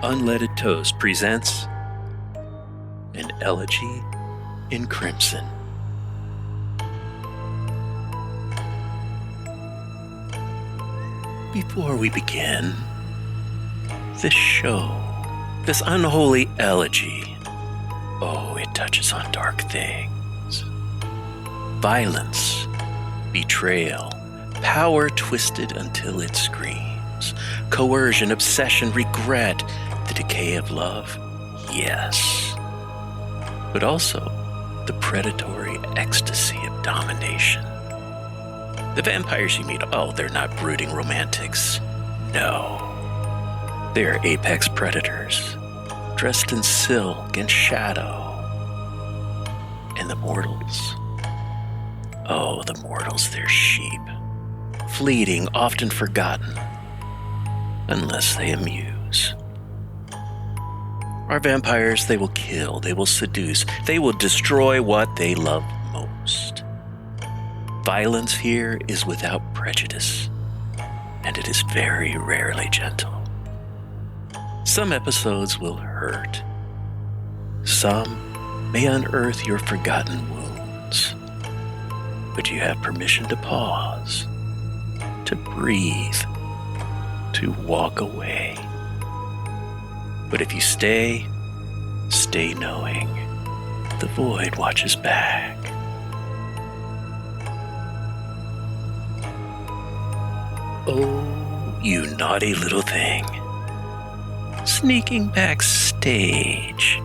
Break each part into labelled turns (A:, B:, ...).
A: Unleaded Toast presents an Elegy in Crimson. Before we begin, this show, this unholy elegy, it touches on dark things. Violence, betrayal, power twisted until it screams, coercion, obsession, regret, the decay of love, yes. But also the predatory ecstasy of domination. The vampires you meet, they're not brooding romantics. No. They're apex predators, dressed in silk and shadow. And the mortals, the mortals, they're sheep. Fleeting, often forgotten, unless they amuse. Our vampires, they will kill, they will seduce, they will destroy what they love most. Violence here is without prejudice, and it is very rarely gentle. Some episodes will hurt. Some may unearth your forgotten wounds. But you have permission to pause, to breathe, to walk away. But if you stay knowing the void watches back. Oh, you naughty little thing. Sneaking backstage.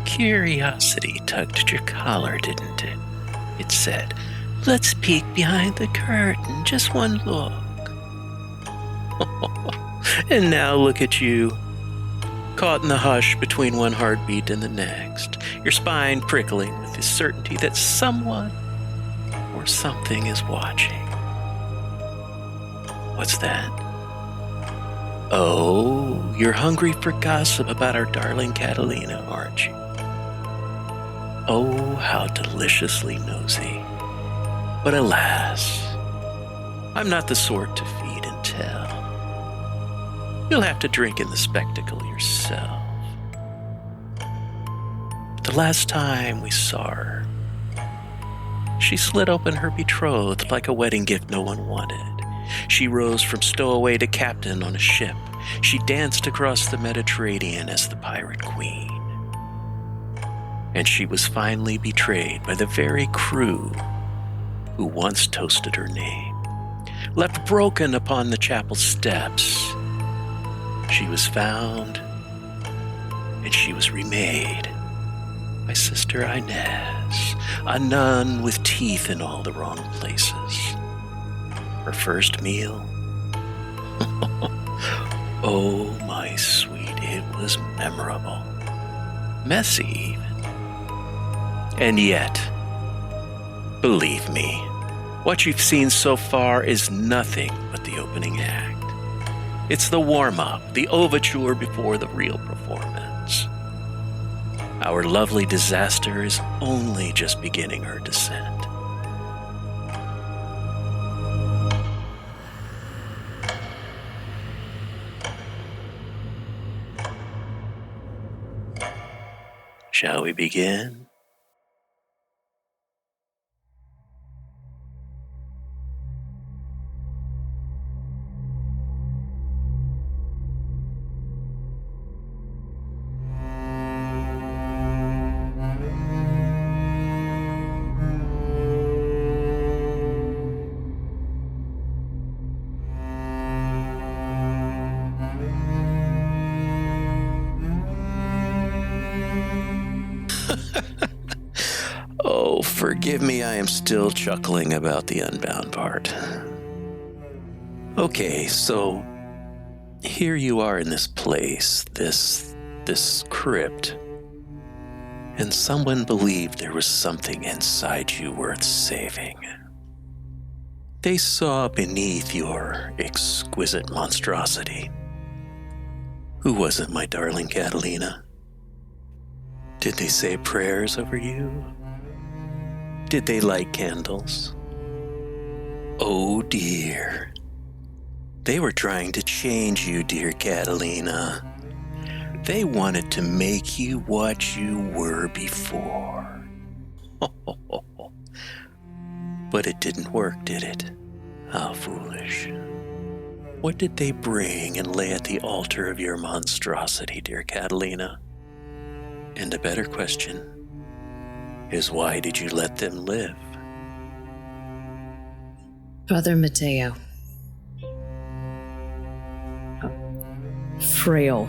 A: Curiosity tugged at your collar, didn't it? It said, "Let's peek behind the curtain, just one look." And now look at you, caught in the hush between one heartbeat and the next, your spine prickling with the certainty that someone or something is watching. What's that? Oh, you're hungry for gossip about our darling Catalina, aren't you? Oh, how deliciously nosy. But alas, I'm not the sort to feed and tell. You'll have to drink in the spectacle yourself. The last time we saw her, she slit open her betrothed like a wedding gift no one wanted. She rose from stowaway to captain on a ship. She danced across the Mediterranean as the pirate queen. And she was finally betrayed by the very crew who once toasted her name. Left broken upon the chapel steps, she was found and she was remade by Sister Inez, a nun with teeth in all the wrong places. Her first meal? Oh, my sweet, it was memorable. Messy even. And yet, believe me, what you've seen so far is nothing but the opening act. It's the warm-up, the overture before the real performance. Our lovely disaster is only just beginning her descent. Shall we begin? Oh, forgive me, I am still chuckling about the unbound part. Okay, so here you are in this place, this crypt, and someone believed there was something inside you worth saving. They saw beneath your exquisite monstrosity. Who was it, my darling Catalina? Did they say prayers over you? Did they light candles? Oh dear. They were trying to change you, dear Catalina. They wanted to make you what you were before. But it didn't work, did it? How foolish. What did they bring and lay at the altar of your monstrosity, dear Catalina? And a better question is, why did you let them live?
B: Brother Mateo. Frail,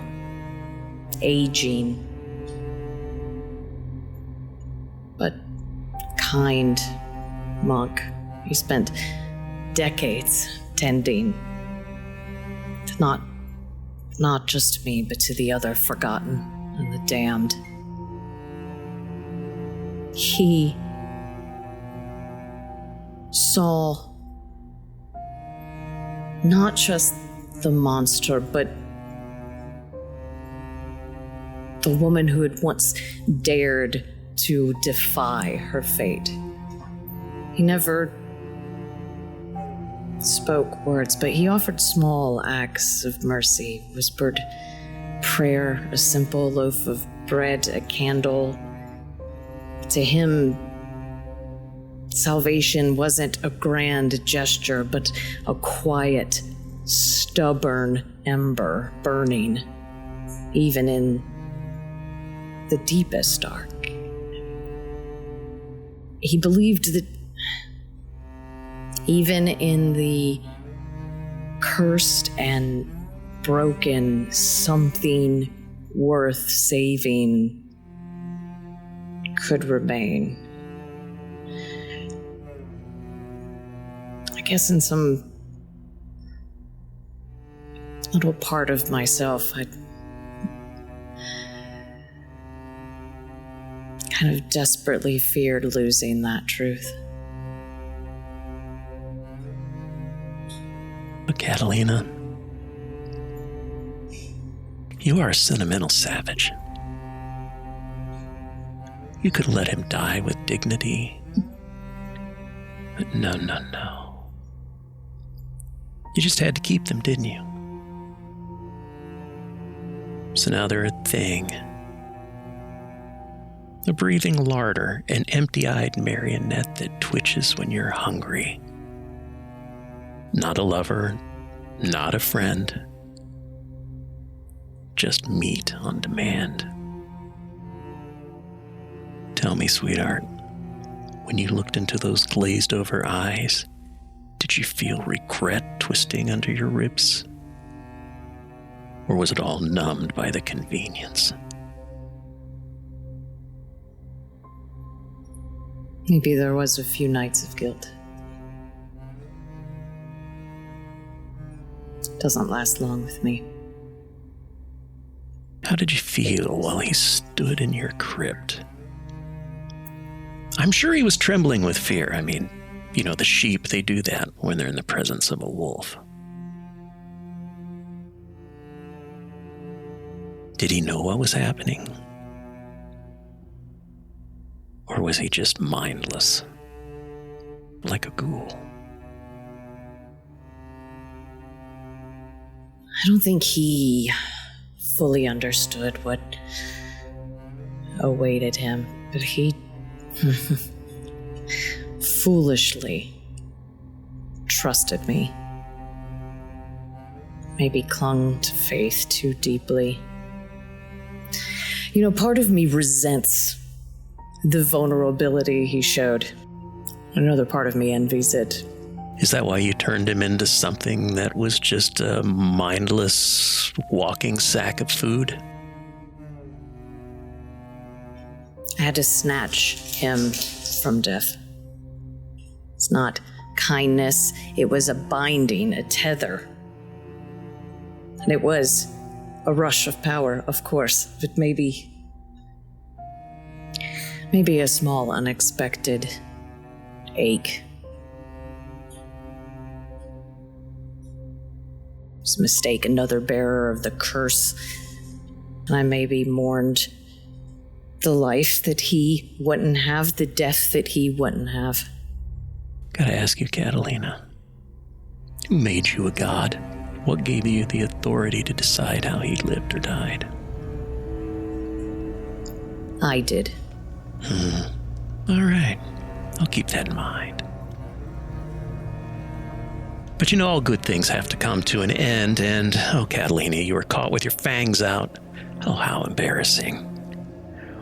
B: aging, but kind monk. He spent decades tending to not just to me, but to the other forgotten and the damned. He saw not just the monster, but the woman who had once dared to defy her fate. He never spoke words, but he offered small acts of mercy, whispered prayer, a simple loaf of bread, a candle. To him, salvation wasn't a grand gesture, but a quiet, stubborn ember burning, even in the deepest dark. He believed that even in the cursed and broken, something worth saving could remain. I guess in some little part of myself, I kind of desperately feared losing that truth.
A: But Catalina, you are a sentimental savage. You could let him die with dignity. But no. You just had to keep them, didn't you? So now they're a thing. A breathing larder, an empty-eyed marionette that twitches when you're hungry. Not a lover, not a friend. Just meat on demand. Tell me, sweetheart, when you looked into those glazed-over eyes, did you feel regret twisting under your ribs? Or was it all numbed by the convenience?
B: Maybe there was a few nights of guilt. It doesn't last long with me.
A: How did you feel while he stood in your crypt? I'm sure he was trembling with fear. I mean, you know, the sheep, they do that when they're in the presence of a wolf. Did he know what was happening? Or was he just mindless, like a ghoul?
B: I don't think he fully understood what awaited him, but he foolishly trusted me. Maybe clung to faith too deeply. You know, part of me resents the vulnerability he showed. Another part of me envies it.
A: Is that why you turned him into something that was just a mindless walking sack of food?
B: I had to snatch him from death. It's not kindness, it was a binding, a tether. And it was a rush of power, of course, but maybe a small unexpected ache. It was a mistake, another bearer of the curse. And I maybe mourned the life that he wouldn't have, the death that he wouldn't have.
A: Gotta ask you, Catalina, who made you a god? What gave you the authority to decide how he lived or died?
B: I did.
A: All right. I'll keep that in mind. But all good things have to come to an end, and, Catalina, you were caught with your fangs out. Oh, how embarrassing.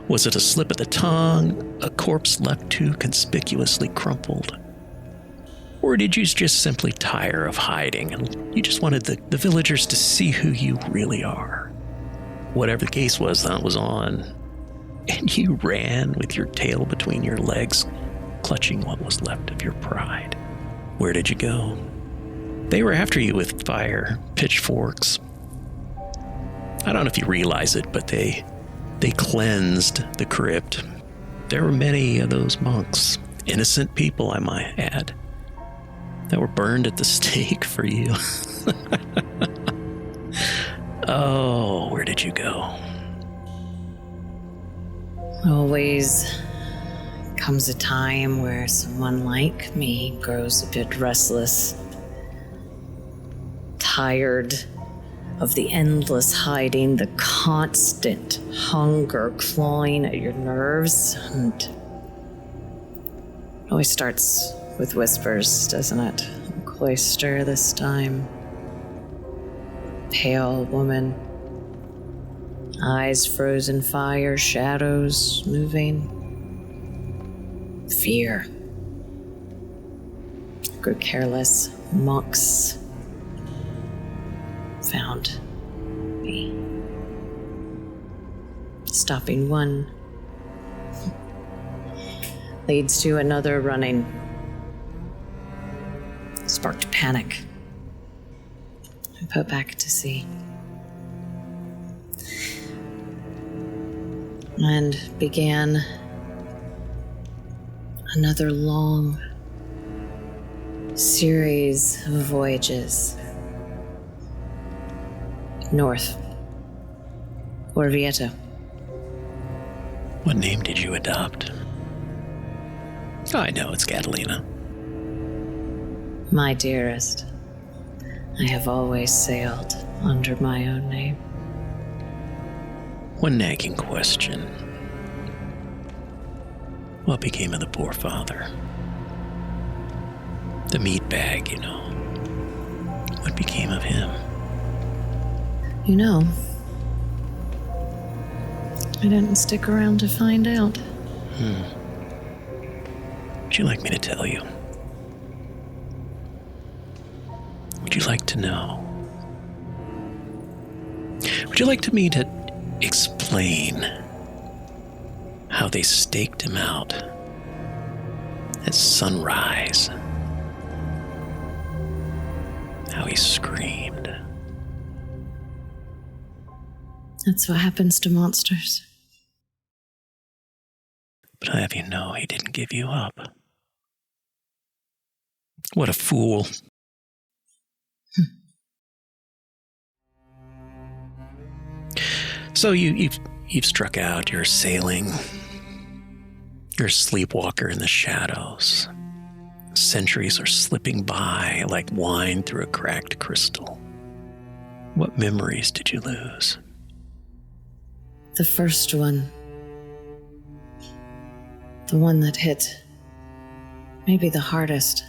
A: Was it a slip of the tongue, a corpse left too conspicuously crumpled? Or did you just simply tire of hiding, and you just wanted the villagers to see who you really are? Whatever the case was, that was on. And you ran with your tail between your legs, clutching what was left of your pride. Where did you go? They were after you with fire, pitchforks. I don't know if you realize it, but they cleansed the crypt. There were many of those monks, innocent people, I might add, that were burned at the stake for you. Oh, where did you go?
B: Always comes a time where someone like me grows a bit restless, tired of the endless hiding, the constant hunger clawing at your nerves, and it always starts with whispers, doesn't it? Cloister this time. Pale woman. Eyes frozen fire, shadows moving. Fear. Grew careless. Monks found me. Stopping one leads to another running. Sparked panic. I put back to sea. And began another long series of voyages north, Orvieto.
A: What name did you adopt? I know, it's Catalina.
B: My dearest, I have always sailed under my own name.
A: One nagging question. What became of the poor father? The meat bag, What became of him?
B: I didn't stick around to find out.
A: Would you like me to tell you? Would you like to know? Would you like me to explain how they staked him out at sunrise? How he screamed.
B: That's what happens to monsters.
A: But I have you know he didn't give you up. What a fool. So you've struck out, you're sailing. You're a sleepwalker in the shadows. Centuries are slipping by like wine through a cracked crystal. What memories did you lose?
B: The first one. The one that hit maybe the hardest.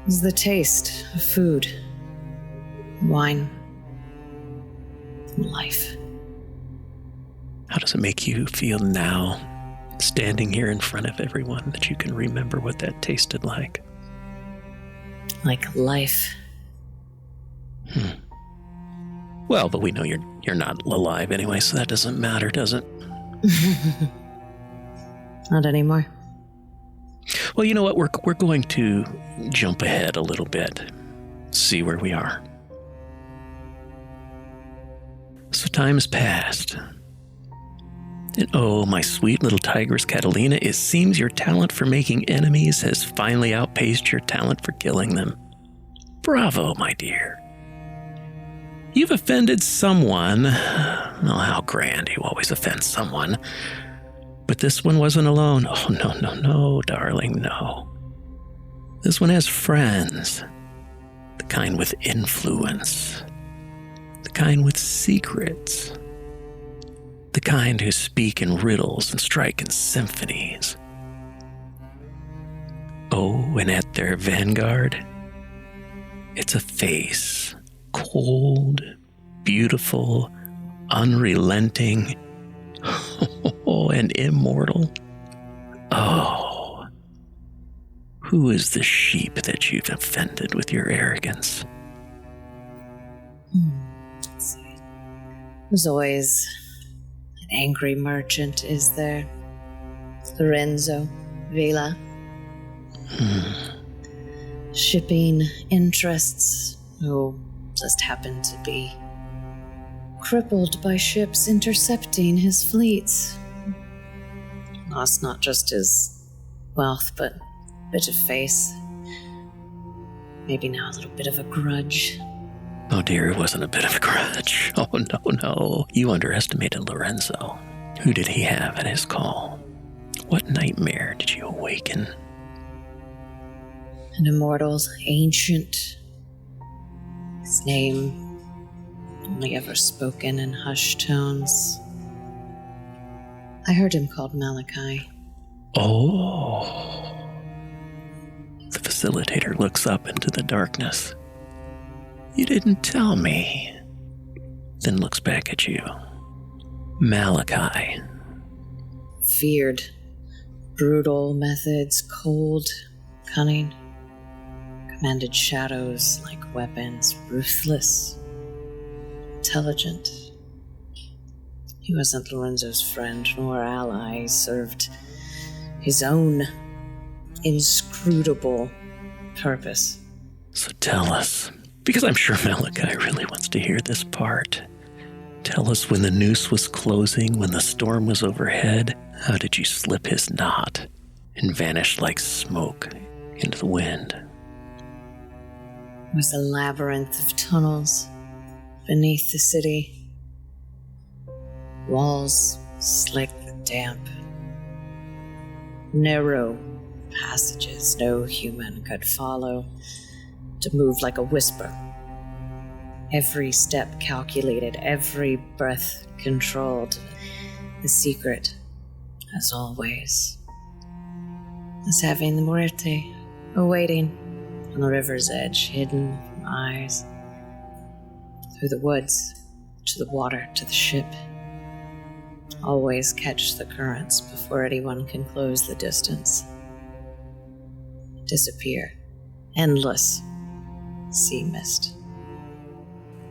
B: Was the taste of food, wine, and life.
A: How does it make you feel now, standing here in front of everyone, that you can remember what that tasted like?
B: Like life.
A: Well, but we know you're not alive anyway, so that doesn't matter, does it?
B: Not anymore.
A: Well, you know what? We're going to jump ahead a little bit, see where we are. So time has passed. And oh, my sweet little tigress Catalina, it seems your talent for making enemies has finally outpaced your talent for killing them. Bravo, my dear. You've offended someone. Oh, how grand, you always offend someone. But this one wasn't alone. Oh, no, darling, no. This one has friends. The kind with influence. The kind with secrets. The kind who speak in riddles and strike in symphonies. Oh, and at their vanguard, it's a face, cold, beautiful, unrelenting, and immortal. Oh, who is the sheep that you've offended with your arrogance?
B: Let's see. There's always an angry merchant, is there? Lorenzo Vela. Shipping interests who just happen to be crippled by ships intercepting his fleets. Lost not just his wealth, but a bit of face. Maybe now a little bit of a grudge.
A: Oh dear, it wasn't a bit of a grudge. Oh no. You underestimated Lorenzo. Who did he have at his call? What nightmare did you awaken?
B: An immortal, ancient. His name only ever spoken in hushed tones. I heard him called Malachi.
A: Oh. The facilitator looks up into the darkness. You didn't tell me. Then looks back at you. Malachi.
B: Feared. Brutal methods, cold, cunning. Commanded shadows like weapons, ruthless, intelligent. He wasn't Lorenzo's friend nor ally. He served his own inscrutable purpose.
A: So tell us, because I'm sure Malachi really wants to hear this part. Tell us when the noose was closing, when the storm was overhead, how did you slip his knot and vanish like smoke into the wind?
B: It was a labyrinth of tunnels beneath the city. Walls slick with damp. Narrow passages no human could follow, to move like a whisper. Every step calculated, every breath controlled. The secret, as always, is having the muerte awaiting on the river's edge, hidden from eyes. Through the woods, to the water, to the ship. Always catch the currents before anyone can close the distance. Disappear. Endless sea mist.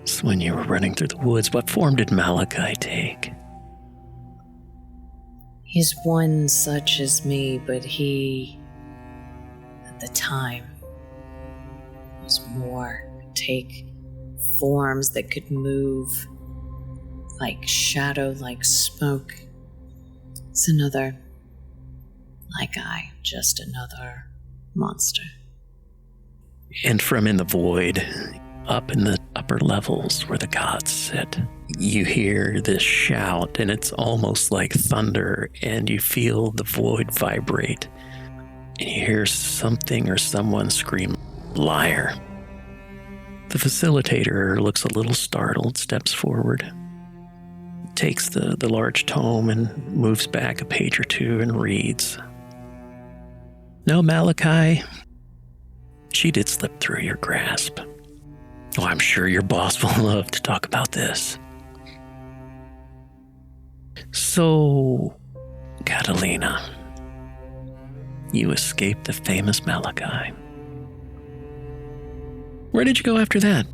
A: So when you were running through the woods, what form did Malachi take?
B: He's one such as me, but he, at the time, was more. Take forms that could move like shadow, like smoke. It's another, like I, just another monster.
A: And from in the void, up in the upper levels where the gods sit, you hear this shout, and it's almost like thunder, and you feel the void vibrate, and you hear something or someone scream, "Liar." The facilitator looks a little startled, steps forward, takes the large tome and moves back a page or two and reads. No, Malachi, she did slip through your grasp. Oh, I'm sure your boss will love to talk about this. So, Catalina, you escaped the famous Malachi. Where did you go after that?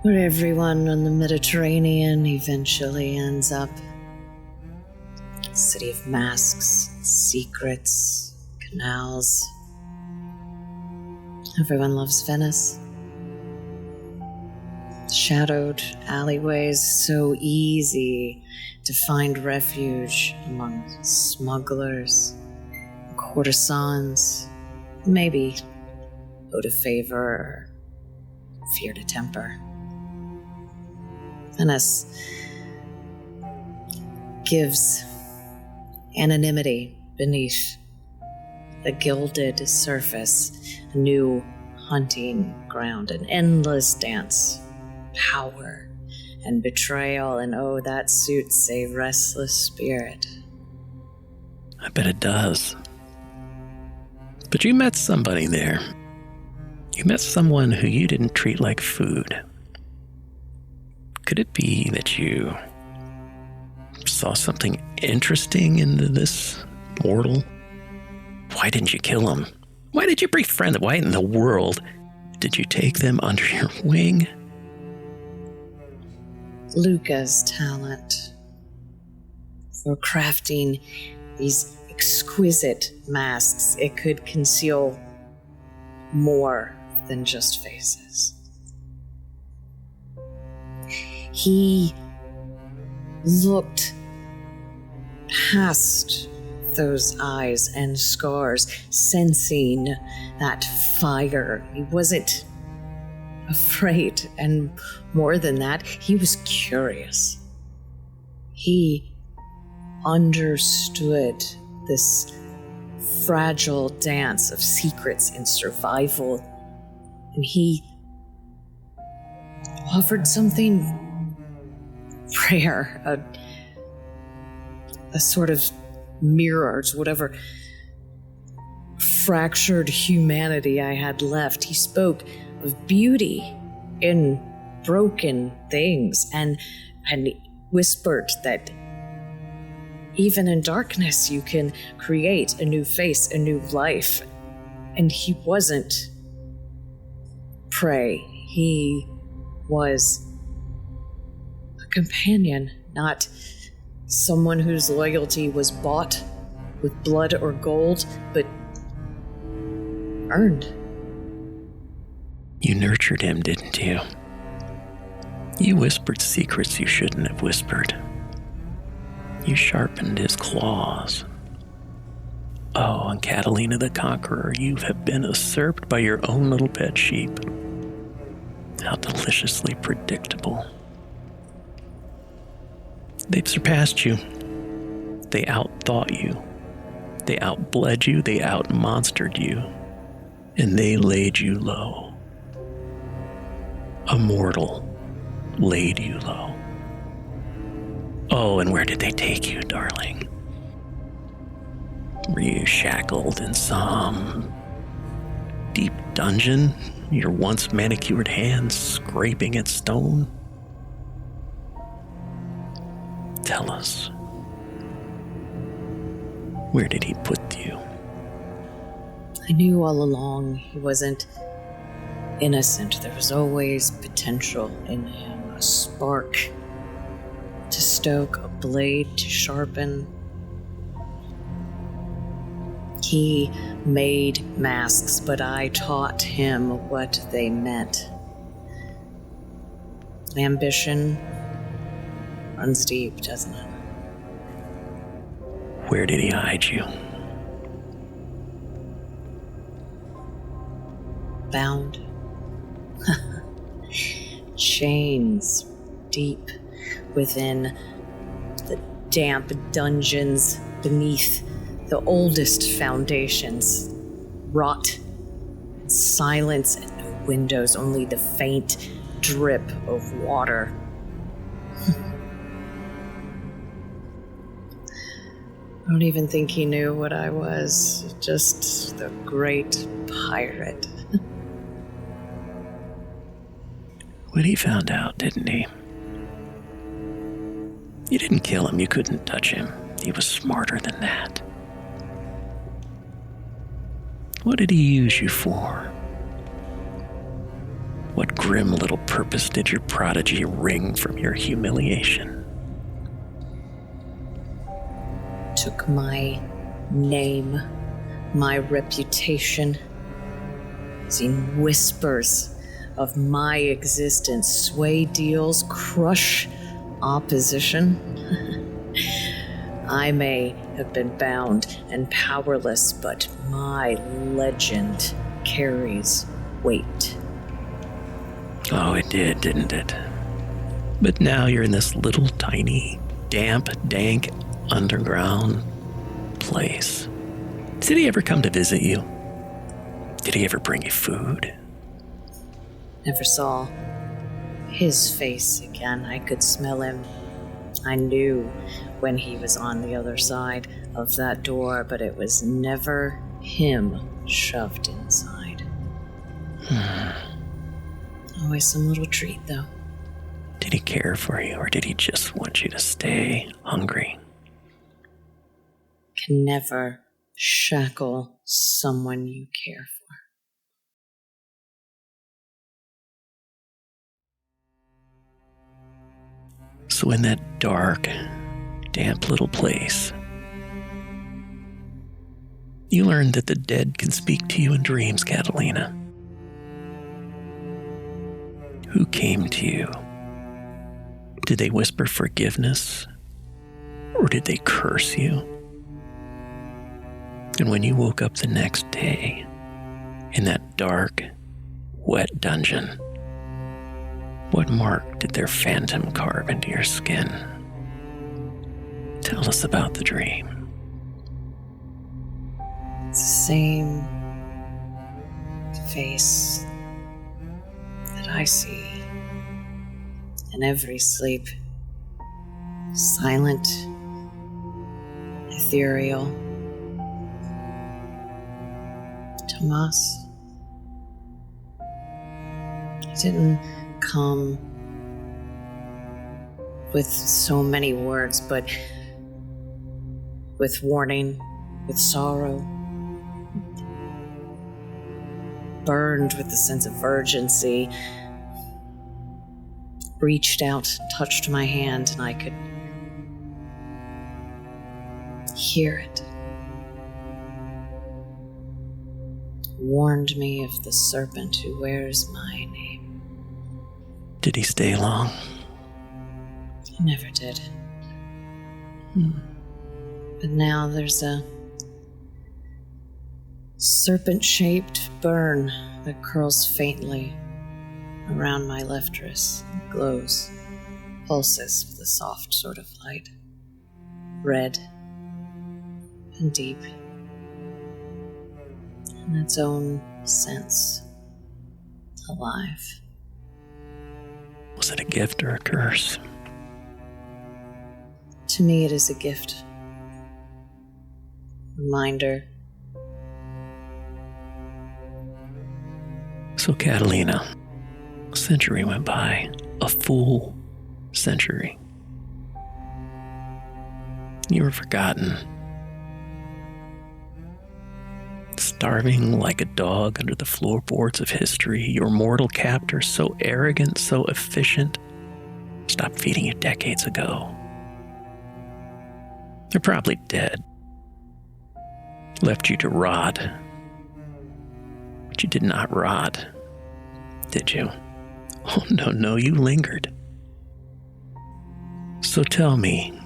B: Where everyone on the Mediterranean eventually ends up. City of masks, secrets, canals. Everyone loves Venice. Shadowed alleyways, so easy to find refuge among smugglers, courtesans, maybe owed a favor or feared a temper. Venice gives anonymity beneath the gilded surface, a new hunting ground, an endless dance, power and betrayal, and oh, that suits a restless spirit.
A: I bet it does. But you met somebody there. You met someone who you didn't treat like food. Could it be that you saw something interesting in this mortal? Why didn't you kill him? Why did you befriend them? Why in the world did you take them under your wing?
B: Luca's talent for crafting these exquisite masks. It could conceal more than just faces. He looked past those eyes and scars, sensing that fire. He wasn't afraid, and more than that, he was curious. He understood this fragile dance of secrets and survival, and he offered something rare, a sort of mirror to whatever fractured humanity I had left. He spoke of beauty in broken things, and whispered that even in darkness you can create a new face, a new life. And he wasn't prey. He was a companion, not someone whose loyalty was bought with blood or gold, but earned.
A: You nurtured him, didn't you? You whispered secrets you shouldn't have whispered. You sharpened his claws. Oh, and Catalina the Conqueror, you have been usurped by your own little pet sheep. How deliciously predictable. They've surpassed you. They outthought you. They outbled you. They outmonstered you. And they laid you low. A mortal laid you low. Oh, and where did they take you, darling? Were you shackled in some deep dungeon, your once manicured hands scraping at stone? Tell us. Where did he put you?
B: I knew all along he wasn't innocent. There was always potential in him, a spark to stoke, a blade to sharpen. He made masks, but I taught him what they meant. Ambition runs deep, doesn't it?
A: Where did he hide you?
B: Bound. Chains deep within the damp dungeons beneath the oldest foundations. Rot, silence, and no windows, only the faint drip of water. I don't even think he knew what I was. Just the great pirate.
A: When he found out, didn't he? You didn't kill him. You couldn't touch him. He was smarter than that. What did he use you for? What grim little purpose did your prodigy wring from your humiliation?
B: Took my name, my reputation, seen whispers of my existence, sway deals, crush opposition. I may have been bound and powerless, but my legend carries weight.
A: Oh, it did, didn't it? But now you're in this little tiny, damp, dank, underground place. Did he ever come to visit you? Did he ever bring you food?
B: Never saw his face again. I could smell him. I knew when he was on the other side of that door, but it was never him shoved inside. Always some little treat, though.
A: Did he care for you, or did he just want you to stay hungry?
B: Can never shackle someone you care for.
A: So in that dark, damp little place, you learned that the dead can speak to you in dreams, Catalina. Who came to you? Did they whisper forgiveness? Or did they curse you? And when you woke up the next day, in that dark, wet dungeon, what mark did their phantom carve into your skin? Tell us about the dream.
B: It's the same face that I see in every sleep. Silent, ethereal. Tomas. He didn't come with so many words, but with warning, with sorrow, burned with a sense of urgency, reached out, touched my hand, and I could hear it. Warned me of the serpent who wears my name.
A: Did he stay long?
B: He never did. But now there's a serpent-shaped burn that curls faintly around my left wrist. It glows, pulses with a soft sort of light, red and deep, in its own sense, alive.
A: Was it a gift or a curse?
B: To me, it is a gift. Reminder.
A: So, Catalina, a century went by, a full century. You were forgotten. Starving like a dog under the floorboards of history, your mortal captor, so arrogant, so efficient, stopped feeding you decades ago. They're probably dead. Left you to rot. But you did not rot, did you? Oh, no, you lingered. So tell me,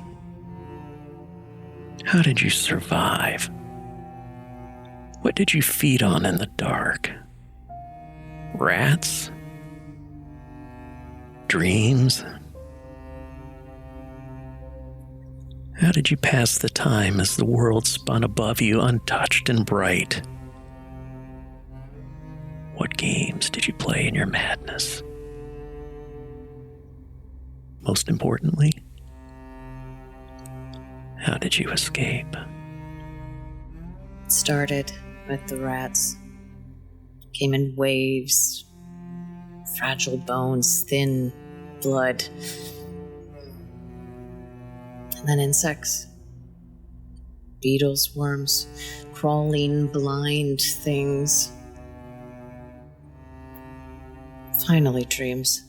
A: how did you survive? What did you feed on in the dark? Rats? Dreams? How did you pass the time as the world spun above you, untouched and bright? What games did you play in your madness? Most importantly, how did you escape?
B: It started with the rats. Came in waves, fragile bones, thin blood. And then insects. Beetles, worms, crawling, blind things. Finally, dreams.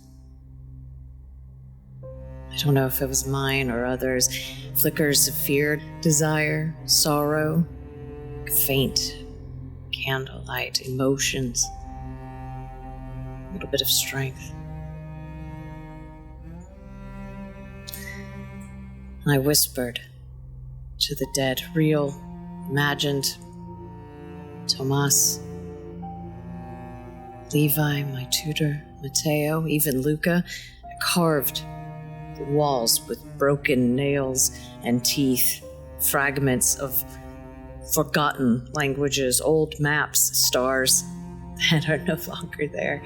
B: I don't know if it was mine or others. Flickers of fear, desire, sorrow, faint candlelight, emotions, a little bit of strength. I whispered to the dead, real, imagined, Tomas, Levi, my tutor, Matteo, even Luca. I carved the walls with broken nails and teeth, fragments of forgotten languages, old maps, stars that are no longer there.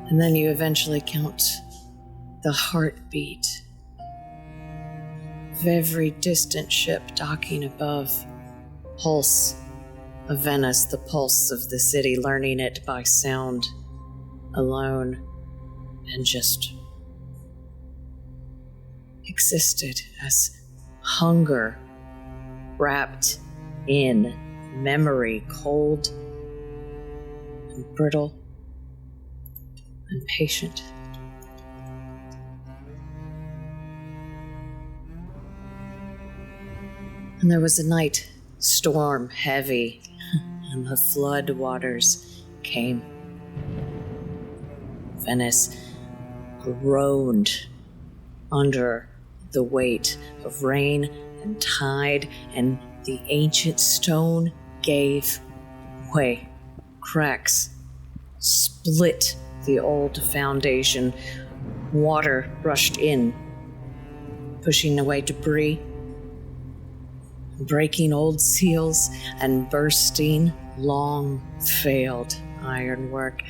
B: And then you eventually count the heartbeat of every distant ship docking above. Pulse of Venice, the pulse of the city, learning it by sound alone, and just existed as hunger wrapped in memory, cold and brittle and patient. And there was a night storm heavy, and the flood waters came. Venice groaned under the weight of rain and tide, and the ancient stone gave way. Cracks split the old foundation. Water rushed in, pushing away debris, breaking old seals and bursting long-failed ironwork.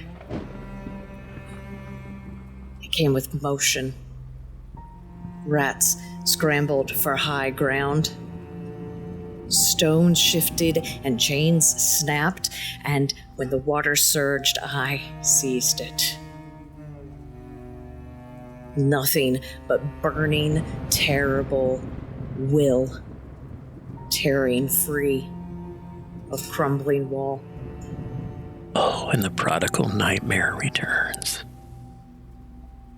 B: It came with motion. Rats scrambled for high ground. Stones shifted and chains snapped, and when the water surged, I seized it. Nothing but burning, terrible will, tearing free of crumbling wall.
A: Oh, and the prodigal nightmare returns.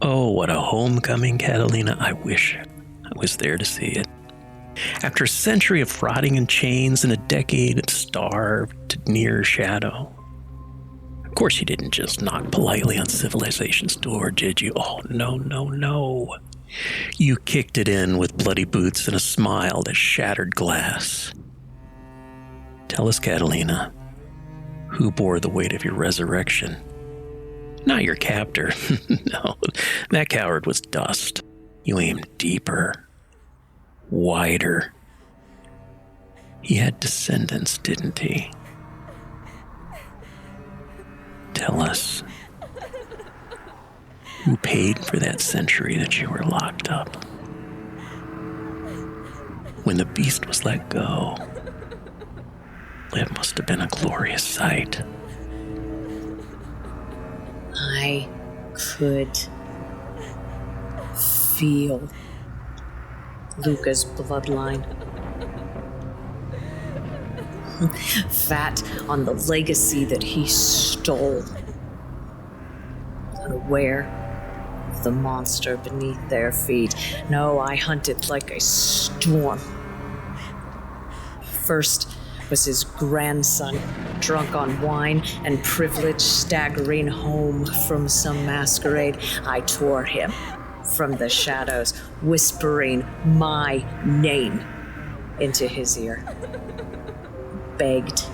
A: Oh, what a homecoming, Catalina. I wish I was there to see it. After a century of rotting in chains and a decade of starved to near shadow. Of course you didn't just knock politely on civilization's door, did you? Oh, no. You kicked it in with bloody boots and a smile that shattered glass. Tell us, Catalina, who bore the weight of your resurrection? Not your captor. No, that coward was dust. You aimed deeper, wider. He had descendants, didn't he? Tell us, who paid for that century that you were locked up? When the beast was let go, it must have been a glorious sight.
B: I could feel Luca's bloodline. Fat on the legacy that he stole. Unaware of the monster beneath their feet. No, I hunted like a storm. First was his grandson, drunk on wine and privilege, staggering home from some masquerade. I tore him from the shadows, whispering my name into his ear. Begged.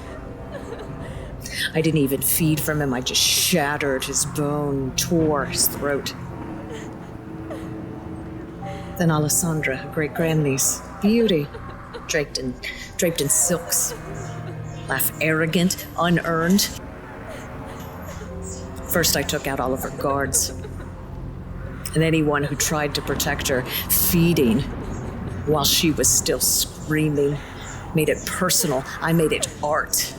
B: I didn't even feed from him. I just shattered his bone, tore his throat. Then Alessandra, a great-grandniece, beauty, draped in silks, laugh arrogant, unearned. First I took out all of her guards, and anyone who tried to protect her, feeding while she was still screaming. Made it personal. I made it art.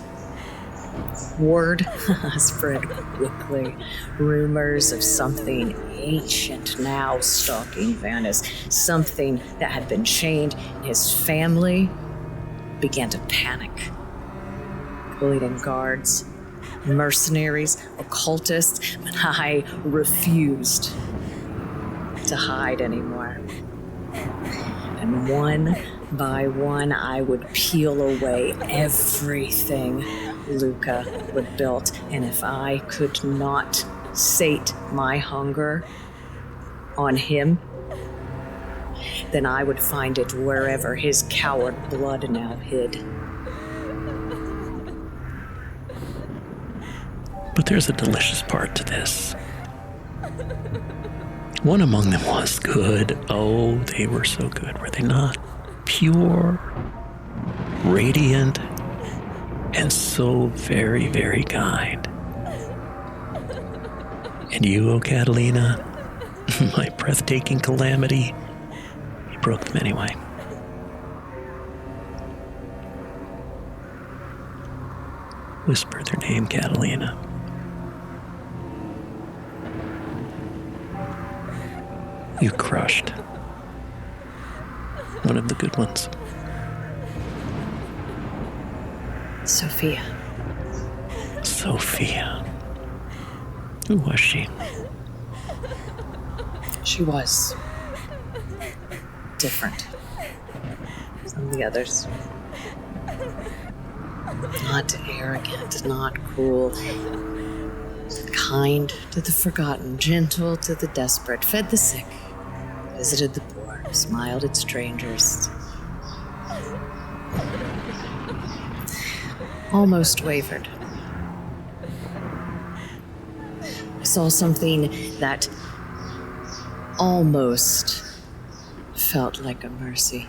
B: Word spread quickly. Rumors of something ancient now stalking Venice. Something that had been chained. His family began to panic. Pulling in guards, mercenaries, occultists, but I refused to hide anymore. And one by one, I would peel away everything Luca would build. And if I could not sate my hunger on him, then I would find it wherever his coward blood now hid.
A: But there's a delicious part to this. One among them was good. Oh, they were so good, were they not? Pure, radiant, and so very, very kind. And you, O Catalina, my breathtaking calamity, you broke them anyway. Whisper their name, Catalina. You crushed one of the good ones.
B: Sophia.
A: Sophia. Who was she?
B: She was different from the others. Not arrogant, not cruel. Kind to the forgotten, gentle to the desperate, fed the sick, visited the poor, smiled at strangers. Almost wavered. I saw something that almost felt like a mercy.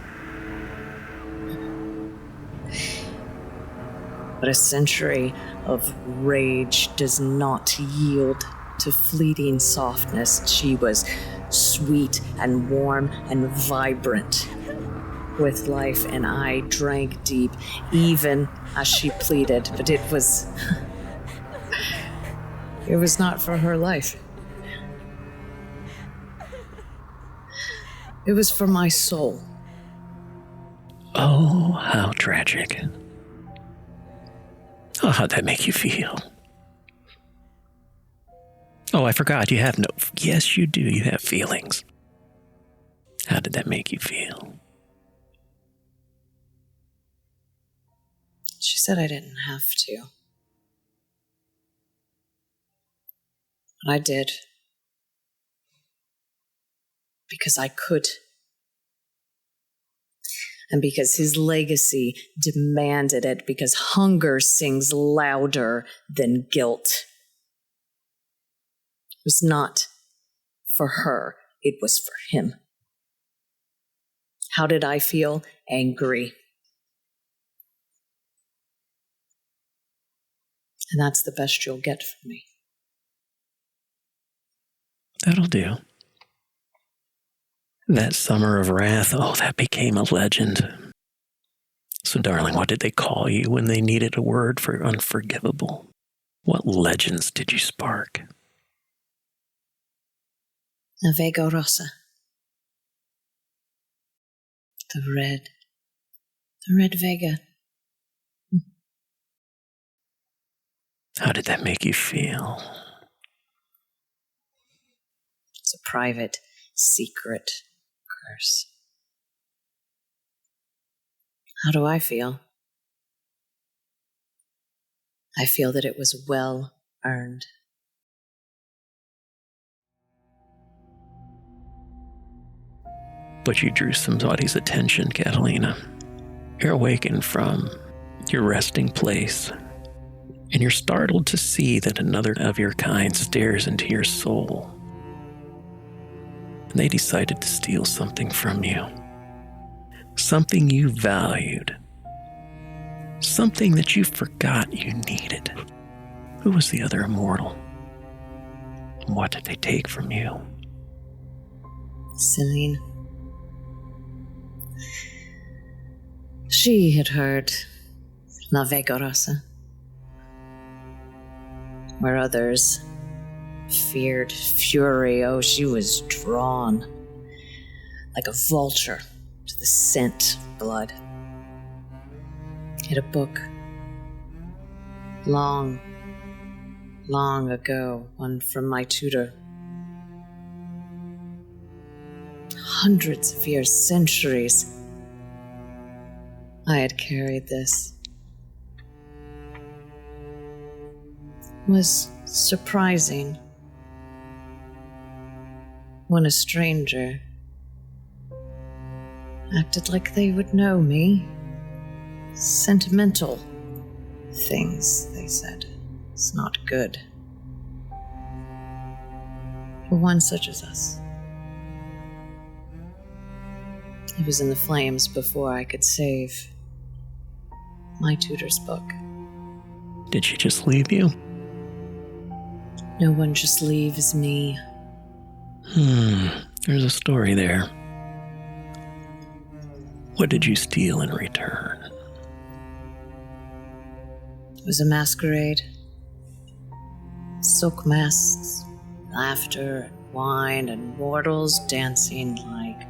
B: But a century of rage does not yield to fleeting softness. She was sweet and warm and vibrant with life, and I drank deep, even as she pleaded, but it was not for her life. It was for my soul.
A: Oh, how tragic. Oh, how'd that make you feel? Oh, I forgot, you have no... Yes, you do, you have feelings. How did that make you feel?
B: She said I didn't have to. But I did. Because I could. And because his legacy demanded it, because hunger sings louder than guilt. It was not for her, it was for him. How did I feel? Angry. And that's the best you'll get from me.
A: That'll do. That summer of wrath, oh, that became a legend. So, darling, what did they call you when they needed a word for unforgivable? What legends did you spark?
B: The Vega Rosa. The red Vega.
A: How did that make you feel?
B: It's a private, secret curse. How do I feel? I feel that it was well earned.
A: But you drew somebody's attention, Catalina. You're awakened from your resting place, and you're startled to see that another of your kind stares into your soul. And they decided to steal something from you. Something you valued. Something that you forgot you needed. Who was the other immortal? And what did they take from you?
B: Celine. She had heard La Vega Rosa, where others feared fury. Oh, she was drawn like a vulture to the scent of blood. In a book, long ago, one from my tutor. Hundreds of years, centuries, I had carried this. It was surprising when a stranger acted like they would know me. Sentimental things, they said. It's not good for one such as us. He was in the flames before I could save my tutor's book.
A: Did she just leave you?
B: No one just leaves me.
A: There's a story there. What did you steal in return?
B: It was a masquerade. Silk masks, laughter, and wine, and mortals dancing like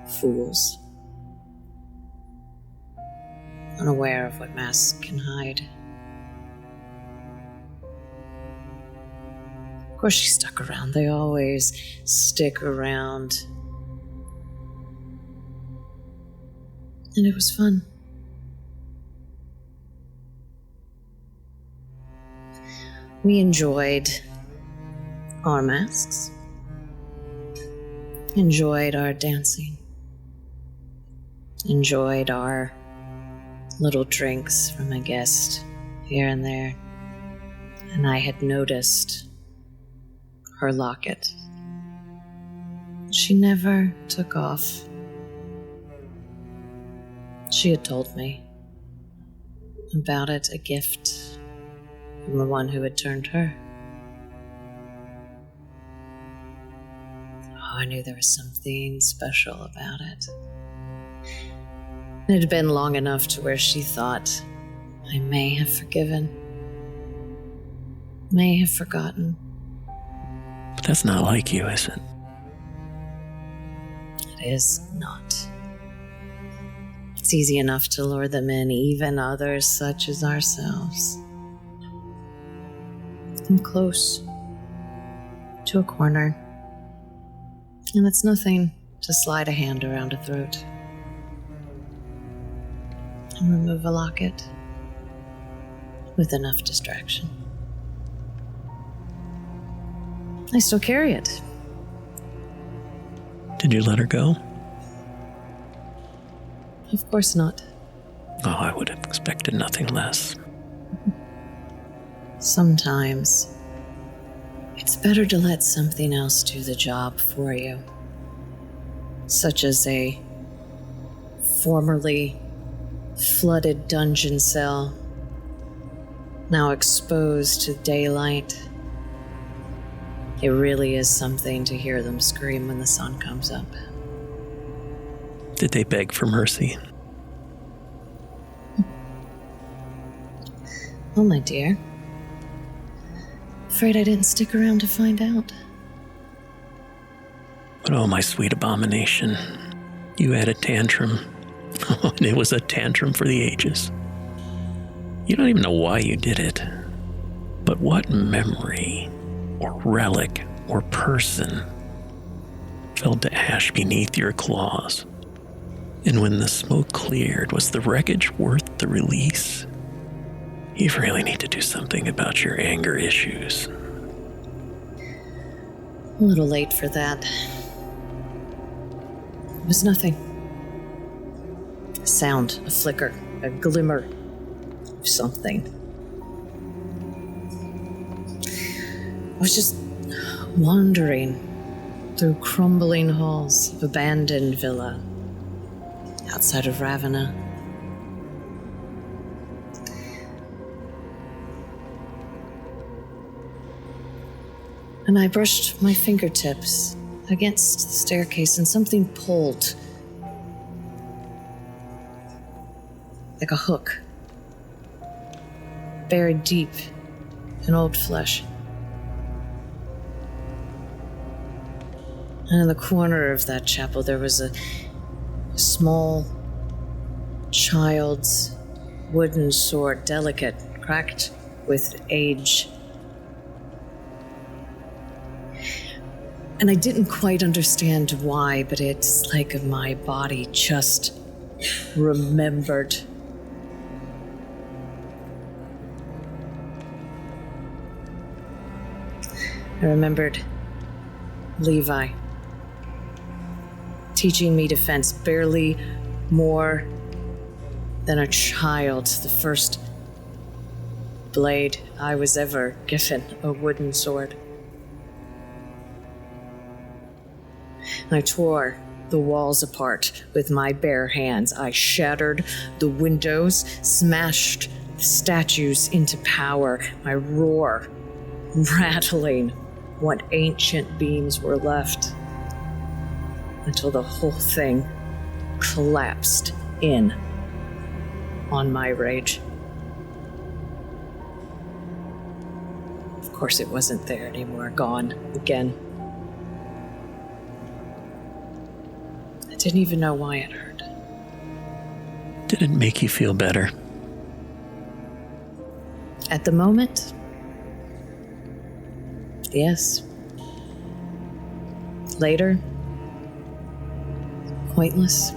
B: fools. Unaware of what masks can hide. Of course she stuck around. They always stick around. And it was fun. We enjoyed our masks, enjoyed our dancing, enjoyed our little drinks from a guest here and there, and I had noticed her locket. She never took off. She had told me about it, a gift from the one who had turned her. Oh, I knew there was something special about it. It had been long enough to where she thought I may have forgiven, may have forgotten.
A: But that's not like you, is it?
B: It is not. It's easy enough to lure them in, even others such as ourselves. I'm close to a corner, and it's nothing to slide a hand around a throat and remove a locket with enough distraction. I still carry it.
A: Did you let her go?
B: Of course not.
A: Oh, I would have expected nothing less.
B: Sometimes it's better to let something else do the job for you, such as a formerly flooded dungeon cell, now exposed to daylight. It really is something to hear them scream when the sun comes up.
A: Did they beg for mercy?
B: Oh, my dear. Afraid I didn't stick around to find out.
A: But oh, my sweet abomination, you had a tantrum. And it was a tantrum for the ages. You don't even know why you did it. But what memory, or relic, or person fell to ash beneath your claws? And when the smoke cleared, was the wreckage worth the release? You really need to do something about your anger issues.
B: A little late for that. It was nothing. A sound, a flicker, a glimmer of something. I was just wandering through crumbling halls of abandoned villa outside of Ravenna. And I brushed my fingertips against the staircase and something pulled. Like a hook. Buried deep in old flesh. And in the corner of that chapel there was a small child's wooden sword, delicate, cracked with age. And I didn't quite understand why, but it's like my body just remembered. I remembered Levi teaching me defense, barely more than a child, the first blade I was ever given, a wooden sword. I tore the walls apart with my bare hands. I shattered the windows, smashed the statues into powder. My roar rattling what ancient beams were left until the whole thing collapsed in on my rage. Of course, it wasn't there anymore, gone again. I didn't even know why it hurt.
A: Did it make you feel better?
B: At the moment, yes. Later, pointless.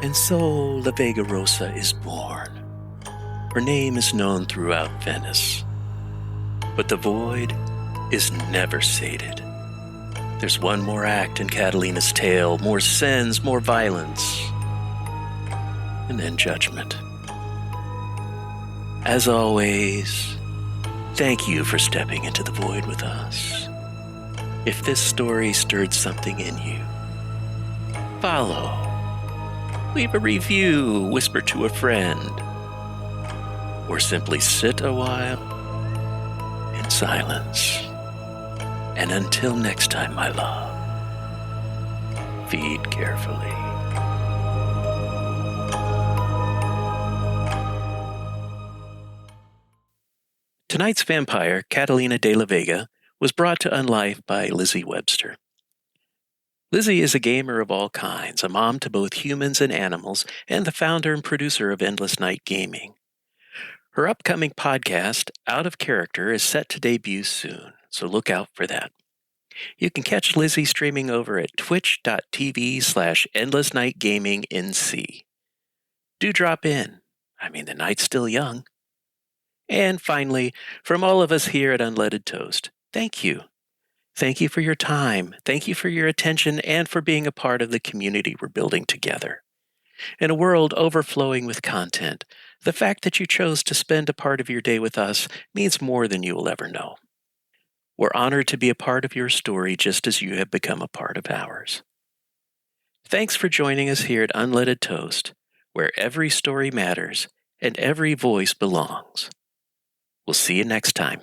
A: And so the Vega Rosa is born. Her name is known throughout Venice. But the void is never sated. There's one more act in Catalina's tale, more sins, more violence, and then judgment. As always, thank you for stepping into the void with us. If this story stirred something in you, follow, leave a review, whisper to a friend, or simply sit a while in silence. And until next time, my love, feed carefully. Tonight's vampire, Catalina de la Vega, was brought to unlife by Lizzie Webster. Lizzie is a gamer of all kinds, a mom to both humans and animals, and the founder and producer of Endless Night Gaming. Her upcoming podcast, Out of Character, is set to debut soon, so look out for that. You can catch Lizzie streaming over at twitch.tv/endlessnightgamingnc. Do drop in. I mean, the night's still young. And finally, from all of us here at Unleaded Toast, thank you. Thank you for your time. Thank you for your attention and for being a part of the community we're building together. In a world overflowing with content, the fact that you chose to spend a part of your day with us means more than you will ever know. We're honored to be a part of your story just as you have become a part of ours. Thanks for joining us here at Unleaded Toast, where every story matters and every voice belongs. We'll see you next time.